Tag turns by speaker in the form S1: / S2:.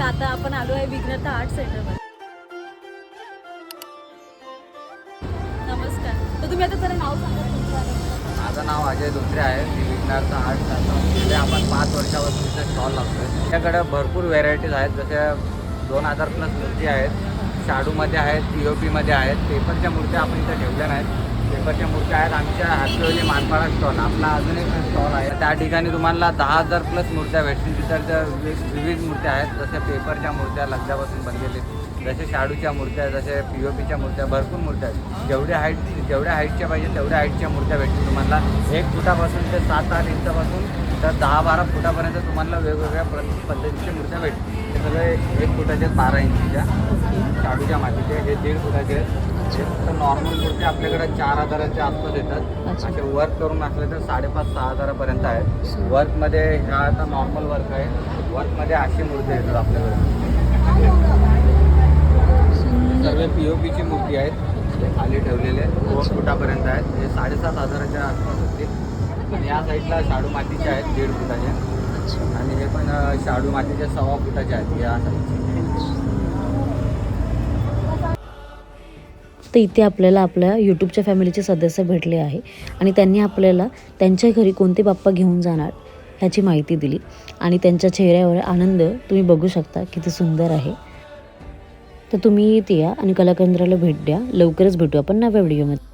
S1: तर आता आपण आलो आहे विघ्नता आर्ट सेंटरमध्ये. नमस्कार. तर तुम्ही आता जरा नाव सांगा तुमचं.
S2: माझं नाव अजय धोत्रे आहे. मी विघ्नता आर्ट सेंटर आपण 5 वर्षापासून इथे स्टॉल लागतो आहे. त्याच्याकडे भरपूर व्हेरायटीज आहेत. जसे 2000 प्लस मूर्ती आहेत, शाडूमध्ये आहेत, POPमध्ये आहेत. पेपरच्या मूर्त्या आपण इथे ठेवल्या नाहीत. पेपरच्या मूर्त्या आहेत आमच्या हातवेली मानपाडा स्टॉल. आपला अजून एक स्टॉल आहे, त्या ठिकाणी तुम्हाला 10,000 प्लस मूर्त्या भेटतील. तिथं विविध मूर्त्या आहेत, जसे पेपरच्या मूर्त्या लगद्यापासून बनलेले, जसे शाडूच्या मूर्त्या, जसे POPच्या मूर्त्या, भरपूर मूर्त्या आहेत. जेवढ्या हाईटच्या पाहिजे तेवढ्या हाईटच्या मूर्त्या भेटतील तुम्हाला. 1 फुटापासून ते 7-8 इंचापासून तर 10-12 फुटापर्यंत तुम्हाला वेगवेगळ्या पद्धतीच्या मूर्त्या भेटतील. हे सगळे 1 फुटाचे 12 इंचीच्या शाडूच्या मातीचे, हे 1.5 फुटाचे आहेत. तर नॉर्मल मूर्ती आपल्याकडे 4,000च्या आसपास येतात. असे वर्क करून असले तर 5,500-6 हजारापर्यंत आहेत. वर्कमध्ये ह्या आता नॉर्मल वर्क आहे. वर्कमध्ये अशी मूर्ती येतात आपल्याकडे. सर्व POPची मूर्ती आहेत. हे खाली ठेवलेले 2 फुटापर्यंत आहेत. हे 7,500 हजाराच्या आसपास होतील. आणि या साईडला शाडू मातीचे आहेत 1.5 फुटाचे. आणि हे पण शाडू मातीचे 1.25 फुटाचे आहेत या साईडचे.
S3: तर इथे आपल्याला आपल्या यूट्यूबच्या फॅमिलीचे सदस्य भेटले आहे आणि त्यांनी आपल्याला त्यांच्या घरी कोणते बाप्पा घेऊन जाणार ह्याची माहिती दिली आणि त्यांच्या चेहऱ्यावर आनंद तुम्ही बघू शकता किती सुंदर आहे. तर तुम्ही इथे या आणि कलाकेंद्राला भेट द्या. लवकरच भेटू आपण नव्या व्हिडिओमध्ये.